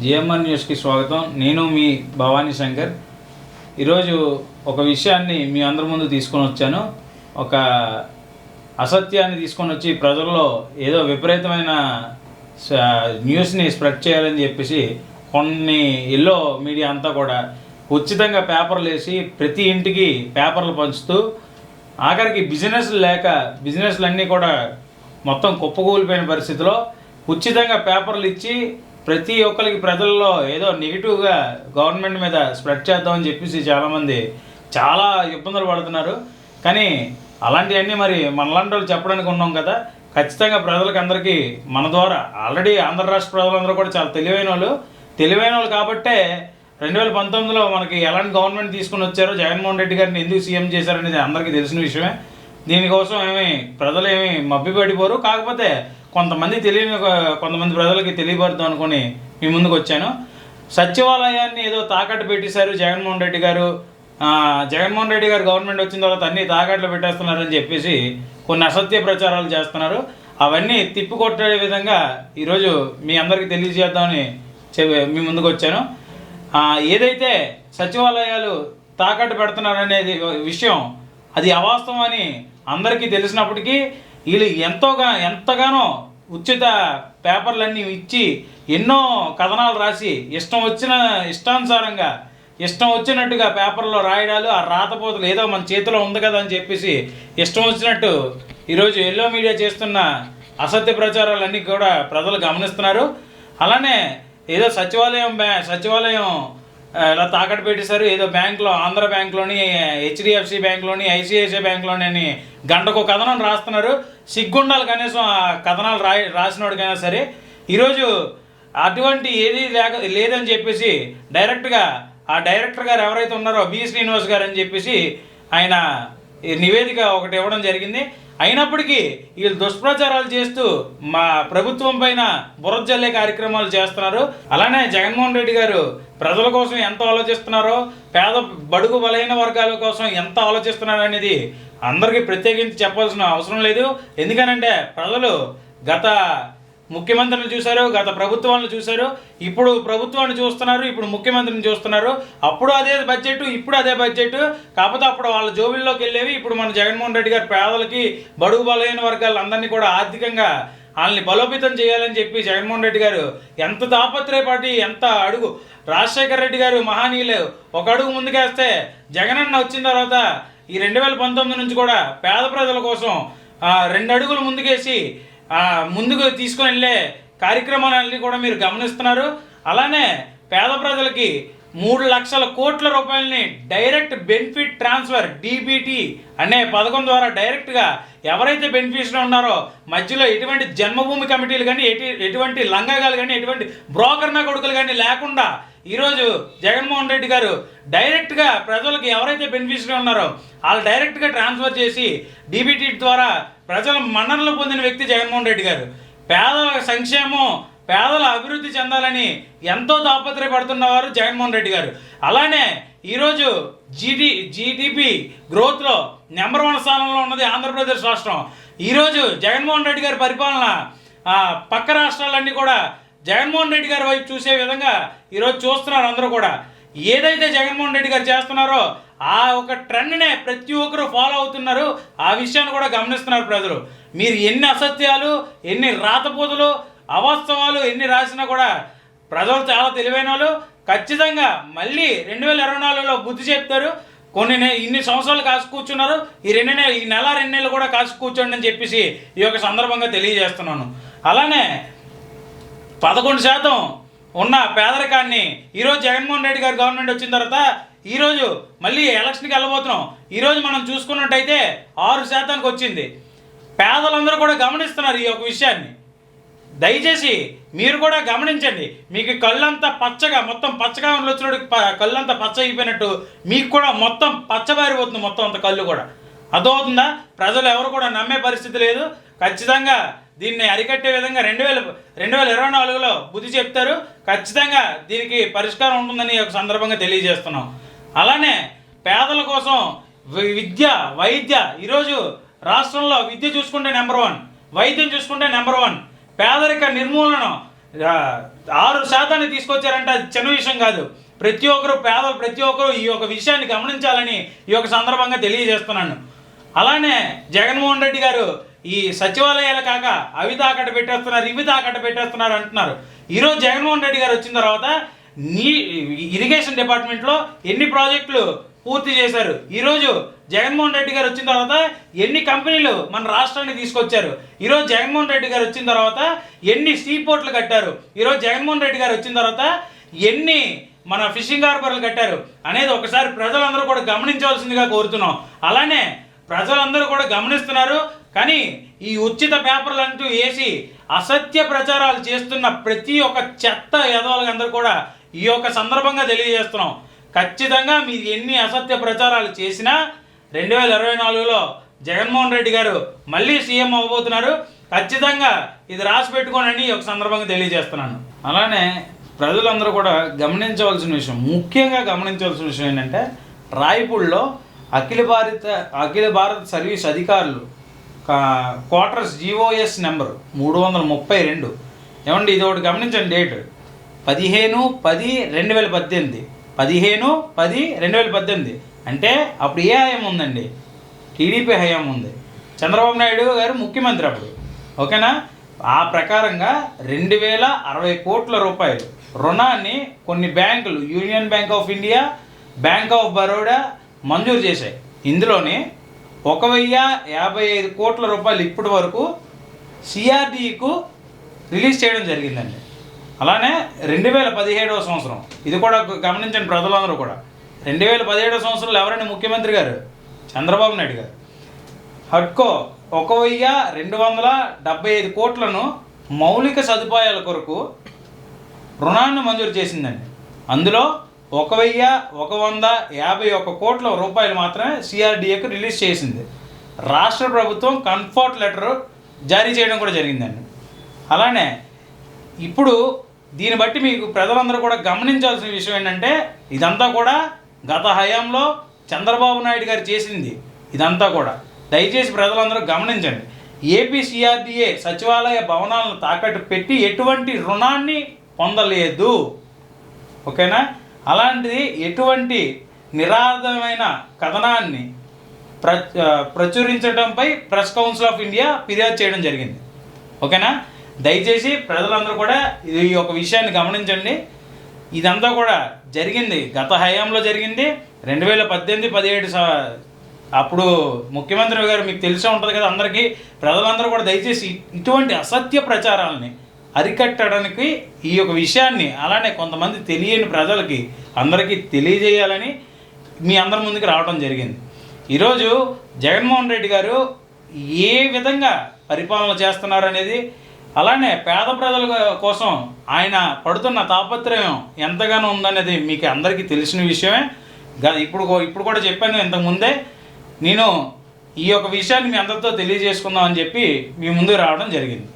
GMR న్యూస్కి స్వాగతం. నేను మీ భవానీ శంకర్. ఈరోజు ఒక విషయాన్ని మీ అందరి ముందు తీసుకొని వచ్చాను. ఒక అసత్యాన్ని తీసుకొని వచ్చి ప్రజల్లో ఏదో విపరీతమైన న్యూస్ని స్ప్రెడ్ చేయాలని చెప్పేసి కొన్ని ఎల్లో మీడియా అంతా కూడా ఉచితంగా పేపర్లు వేసి ప్రతి ఇంటికి పేపర్లు పంచుతూ ఆఖరికి బిజినెస్లన్నీ కూడా మొత్తం కుప్పకూలిపోయిన పరిస్థితిలో ఉచితంగా పేపర్లు ఇచ్చి ప్రతి ఒక్కరికి ప్రజల్లో ఏదో నెగిటివ్గా గవర్నమెంట్ మీద స్ప్రెడ్ చేద్దామని చెప్పేసి చాలామంది చాలా ఇబ్బందులు పడుతున్నారు. కానీ అలాంటివన్నీ మరి మనలాంటి వాళ్ళు చెప్పడానికి ఉన్నాం కదా. ఖచ్చితంగా ప్రజలకు అందరికీ మన ద్వారా ఆల్రెడీ ఆంధ్ర రాష్ట్ర ప్రజలందరూ కూడా చాలా తెలివైన వాళ్ళు కాబట్టే 2019లో మనకి ఎలాంటి గవర్నమెంట్ తీసుకుని వచ్చారో, జగన్మోహన్ రెడ్డి గారిని ఎందుకు సీఎం చేశారనేది అందరికీ తెలిసిన విషయమే. దీనికోసం ప్రజలు మభ్యపడిపోరు. కాకపోతే కొంతమంది ప్రజలకి తెలియబడదు అనుకుని మీ ముందుకు వచ్చాను. సచివాలయాన్ని ఏదో తాకట్టు పెట్టేశారు జగన్మోహన్ రెడ్డి గారు. జగన్మోహన్ రెడ్డి గారు గవర్నమెంట్ వచ్చిన తర్వాత అన్నీ తాకట్లు పెట్టేస్తున్నారని చెప్పేసి కొన్ని అసత్య ప్రచారాలు చేస్తున్నారు. అవన్నీ తిప్పికొట్టే విధంగా ఈరోజు మీ అందరికీ తెలియజేద్దామని మీ ముందుకు వచ్చాను. ఏదైతే సచివాలయాలు తాకట్టు పెడుతున్నారనేది విషయం అది అవాస్తవం అని అందరికీ తెలిసినప్పటికీ వీళ్ళు ఎంతగానో ఉచిత పేపర్లన్నీ ఇచ్చి ఎన్నో కథనాలు రాసి ఇష్టానుసారంగా ఇష్టం వచ్చినట్టుగా పేపర్లో రాయడాలు, ఆ రాతపోతలు ఏదో మన చేతిలో ఉంది కదా అని చెప్పేసి ఇష్టం వచ్చినట్టు ఈరోజు ఎల్లో మీడియా చేస్తున్న అసత్య ప్రచారాలన్నీ కూడా ప్రజలు గమనిస్తున్నారు. అలానే ఏదో సచివాలయం ఇలా తాకట్టు పెట్టేశారు, ఏదో బ్యాంకులో ఆంధ్ర బ్యాంకులోని, హెచ్డిఎఫ్సి బ్యాంకులోని, ఐసిఐసిఐ బ్యాంకులోని అని గంటకు కథనం రాస్తున్నారు. సిగ్గుండాలి కనీసం ఆ కథనాలు రాసినోడికైనా సరే. ఈరోజు అటువంటి ఏది లేదని చెప్పేసి డైరెక్ట్గా ఆ డైరెక్టర్ గారు ఎవరైతే ఉన్నారో బి శ్రీనివాస్ గారు అని చెప్పేసి ఆయన నివేదిక ఒకటి ఇవ్వడం జరిగింది. అయినప్పటికీ వీళ్ళు దుష్ప్రచారాలు చేస్తూ మా ప్రభుత్వం పైన బురద జల్లే కార్యక్రమాలు చేస్తున్నారు. అలానే జగన్మోహన్ రెడ్డి గారు ప్రజల కోసం ఎంత ఆలోచిస్తున్నారో, బడుగు బలైన వర్గాల కోసం ఎంత ఆలోచిస్తున్నారు అనేది అందరికీ ప్రత్యేకించి చెప్పాల్సిన అవసరం లేదు. ఎందుకనంటే ప్రజలు గత ముఖ్యమంత్రిని చూశారు, గత ప్రభుత్వాలను చూశారు, ఇప్పుడు ప్రభుత్వాన్ని చూస్తున్నారు, ఇప్పుడు ముఖ్యమంత్రిని చూస్తున్నారు. అప్పుడు అదే బడ్జెట్, ఇప్పుడు అదే బడ్జెట్. కాకపోతే అప్పుడు వాళ్ళ జోబిల్లోకి వెళ్ళేవి. ఇప్పుడు మన జగన్మోహన్ రెడ్డి గారు పేదలకి, బడుగు బలైన వర్గాలందరినీ కూడా ఆర్థికంగా వాళ్ళని బలోపేతం చేయాలని చెప్పి జగన్మోహన్ రెడ్డి గారు ఎంత తాపత్రయపాటి ఎంత అడుగు. రాజశేఖర రెడ్డి గారు మహానీయులు ఒక అడుగు ముందుకేస్తే జగనన్న వచ్చిన తర్వాత ఈ 2019 నుంచి కూడా పేద ప్రజల కోసం 2 అడుగులు ముందుకేసి ముందుకు తీసుకొని వెళ్ళే కార్యక్రమాలన్నీ కూడా మీరు గమనిస్తున్నారు. అలానే పేద ప్రజలకి 3 లక్షల కోట్ల రూపాయలని డైరెక్ట్ బెనిఫిట్ ట్రాన్స్ఫర్ డీబీటీ అనే పథకం ద్వారా డైరెక్ట్గా ఎవరైతే బెనిఫిషియరీ ఉన్నారో మధ్యలో ఎటువంటి జన్మభూమి కమిటీలు కానీ, ఎటువంటి లంగాగాలు కానీ, ఎటువంటి బ్రోకర్ నా కొడుకులు కానీ లేకుండా ఈరోజు జగన్మోహన్ రెడ్డి గారు డైరెక్ట్గా ప్రజలకు ఎవరైతే బెనిఫిషియరీ ఉన్నారో వాళ్ళు డైరెక్ట్గా ట్రాన్స్ఫర్ చేసి డీబీటీ ద్వారా ప్రజల మన్ననలు పొందిన వ్యక్తి జగన్మోహన్ రెడ్డి గారు. పేదల సంక్షేమం, పేదల అభివృద్ధి చెందాలని ఎంతో తాపత్రయపడుతున్నవారు జగన్మోహన్ రెడ్డి గారు. అలానే ఈరోజు జీడిపి గ్రోత్లో నెంబర్ 1 స్థానంలో ఉన్నది ఆంధ్రప్రదేశ్ రాష్ట్రం. ఈరోజు జగన్మోహన్ రెడ్డి గారి పరిపాలన పక్క రాష్ట్రాలన్నీ కూడా జగన్మోహన్ రెడ్డి గారి వైపు చూసే విధంగా ఈరోజు చూస్తున్నారు. అందరూ కూడా ఏదైతే జగన్మోహన్ రెడ్డి గారు చేస్తున్నారో ఆ ఒక ట్రెండ్నే ప్రతి ఒక్కరు ఫాలో అవుతున్నారు. ఆ విషయాన్ని కూడా గమనిస్తున్నారు ప్రజలు. మీరు ఎన్ని అసత్యాలు, ఎన్ని రాతపోతులు, అవాస్తవాలు ఎన్ని రాసినా కూడా ప్రజలు చాలా తెలివైన వాళ్ళు. ఖచ్చితంగా మళ్ళీ 2024లో బుద్ధి చెప్తారు. ఇన్ని సంవత్సరాలు కాసు కూర్చున్నారు, ఈ నెల 2 నెలలు కూడా కాసు కూర్చోండి అని చెప్పేసి ఈ యొక్క సందర్భంగా తెలియజేస్తున్నాను. అలానే 11% ఉన్న పేదరికాన్ని ఈరోజు జగన్మోహన్ రెడ్డి గారు గవర్నమెంట్ వచ్చిన తర్వాత ఈరోజు మళ్ళీ ఎలక్షన్కి వెళ్ళబోతున్నాం. ఈరోజు మనం చూసుకున్నట్టయితే 6%కి వచ్చింది. పేదలందరూ కూడా గమనిస్తున్నారు ఈ యొక్క విషయాన్ని. దయచేసి మీరు కూడా గమనించండి. మీకు కళ్ళంతా మొత్తం పచ్చగా వచ్చినప్పుడు కళ్ళంతా పచ్చ అయిపోయినట్టు మీకు కూడా మొత్తం పచ్చబారిపోతుంది. మొత్తం అంత కళ్ళు కూడా అర్థమవుతుందా? ప్రజలు ఎవరు కూడా నమ్మే పరిస్థితి లేదు. ఖచ్చితంగా దీన్ని అరికట్టే విధంగా 2024లో బుద్ధి చెప్తారు. ఖచ్చితంగా దీనికి పరిష్కారం ఉంటుందని ఒక సందర్భంగా తెలియజేస్తున్నాం. అలానే పేదల కోసం విద్య, వైద్య, ఈరోజు రాష్ట్రంలో విద్య చూసుకుంటే నెంబర్ 1, వైద్యం చూసుకుంటే నెంబర్ 1, పేదరిక నిర్మూలన 6% తీసుకొచ్చారంటే అది చిన్న విషయం కాదు. ప్రతి ఒక్కరు పేదలు ప్రతి ఒక్కరు ఈ యొక్క విషయాన్ని గమనించాలని ఈ యొక్క సందర్భంగా తెలియజేస్తున్నాను. అలానే జగన్మోహన్ రెడ్డి గారు ఈ సచివాలయాలు కాక అవి తాకట్టు పెట్టేస్తున్నారు, ఇవి తాకట్టు పెట్టేస్తున్నారు అంటున్నారు. ఈరోజు జగన్మోహన్ రెడ్డి గారు వచ్చిన తర్వాత ఇరిగేషన్ డిపార్ట్మెంట్లో ఎన్ని ప్రాజెక్టులు పూర్తి చేశారు. ఈరోజు జగన్మోహన్ రెడ్డి గారు వచ్చిన తర్వాత ఎన్ని కంపెనీలు మన రాష్ట్రానికి తీసుకొచ్చారు. ఈరోజు జగన్మోహన్ రెడ్డి గారు వచ్చిన తర్వాత ఎన్ని సీ పోర్ట్లు కట్టారు. ఈరోజు జగన్మోహన్ రెడ్డి గారు వచ్చిన తర్వాత ఎన్ని మన ఫిషింగ్ హార్బర్లు కట్టారు అనేది ఒకసారి ప్రజలందరూ కూడా గమనించవలసిందిగా కోరుతున్నాం. అలానే ప్రజలందరూ కూడా గమనిస్తున్నారు. కానీ ఈ ఉచిత పేపర్లు అంటూ వేసి అసత్య ప్రచారాలు చేస్తున్న ప్రతి ఒక్క చెత్త ఎదవాళ్ళందరూ కూడా ఈ యొక్క సందర్భంగా తెలియజేస్తున్నాం. ఖచ్చితంగా మీరు ఎన్ని అసత్య ప్రచారాలు చేసినా 2024లో జగన్మోహన్ రెడ్డి గారు మళ్ళీ సీఎం అవ్వబోతున్నారు. ఖచ్చితంగా ఇది రాసి పెట్టుకోనని ఒక సందర్భంగా తెలియజేస్తున్నాను. అలానే ప్రజలందరూ కూడా గమనించవలసిన విషయం, ముఖ్యంగా గమనించవలసిన విషయం ఏంటంటే రాయపూడిలో అఖిల భారత సర్వీస్ అధికారులు క్వార్టర్స్ GOS నెంబరు 332. ఏమండి ఇది ఒకటి గమనించండి, డేట్ 15/10/2018, 15/10/2018. అంటే అప్పుడు ఏ హయాం ఉందండి? టీడీపీ హయాం ఉంది, చంద్రబాబు నాయుడు గారు ముఖ్యమంత్రి అప్పుడు. ఓకేనా? ఆ ప్రకారంగా 2060 కోట్ల రూపాయలు రుణాన్ని కొన్ని బ్యాంకులు, union bank of India, bank of Baroda మంజూరు చేశాయి. ఇందులోనే 1055 కోట్ల రూపాయలు ఇప్పటి వరకు CRDకు రిలీజ్ చేయడం జరిగిందండి. అలానే 2017వ సంవత్సరం, ఇది కూడా గమనించండి ప్రజలందరూ కూడా, 2017వ సంవత్సరంలో ఎవరైనా ముఖ్యమంత్రి గారు? చంద్రబాబు నాయుడు గారు. హడ్కో 1275 కోట్లను మౌలిక సదుపాయాల కొరకు రుణాన్ని మంజూరు చేసిందండి. అందులో 1151 కోట్ల రూపాయలు మాత్రమే CRDAకు రిలీజ్ చేసింది. రాష్ట్ర ప్రభుత్వం కంఫర్ట్ లెటర్ జారీ చేయడం కూడా జరిగిందండి. అలానే ఇప్పుడు దీన్ని బట్టి మీకు ప్రజలందరూ కూడా గమనించాల్సిన విషయం ఏంటంటే ఇదంతా కూడా గత హయాంలో చంద్రబాబు నాయుడు గారు చేసింది. ఇదంతా కూడా దయచేసి ప్రజలందరూ గమనించండి. ఏపీ CRDA సచివాలయ భవనాలను తాకట్టు పెట్టి ఎటువంటి రుణాన్ని పొందలేదు. ఓకేనా? అలాంటిది ఎటువంటి నిరాధారమైన కథనాన్ని ప్రచురించడంపై ప్రెస్ కౌన్సిల్ ఆఫ్ ఇండియా ఫిర్యాదు చేయడం జరిగింది. ఓకేనా? దయచేసి ప్రజలందరూ కూడా ఈ యొక్క విషయాన్ని గమనించండి. ఇదంతా కూడా జరిగింది గత హయాంలో జరిగింది. 2018-17 అప్పుడు ముఖ్యమంత్రి గారు మీకు తెలిసే ఉంటుంది కదా అందరికీ. ప్రజలందరూ కూడా దయచేసి ఇటువంటి అసత్య ప్రచారాలని అరికట్టడానికి ఈ యొక్క విషయాన్ని అలానే కొంతమంది తెలియని ప్రజలకి అందరికీ తెలియజేయాలని మీ అందరి ముందుకు రావడం జరిగింది. ఈరోజు జగన్మోహన్ రెడ్డి గారు ఏ విధంగా పరిపాలన చేస్తున్నారు అనేది, అలానే పేద ప్రజల కోసం ఆయన పడుతున్న తాపత్రయం ఎంతగానో ఉందనేది మీకు అందరికీ తెలిసిన విషయమే. ఇప్పుడు కూడా చెప్పాను ఇంతకుముందే. నేను ఈ యొక్క విషయాన్ని మీ అందరితో తెలియజేసుకుందాం అని చెప్పి మీ ముందుకు రావడం జరిగింది.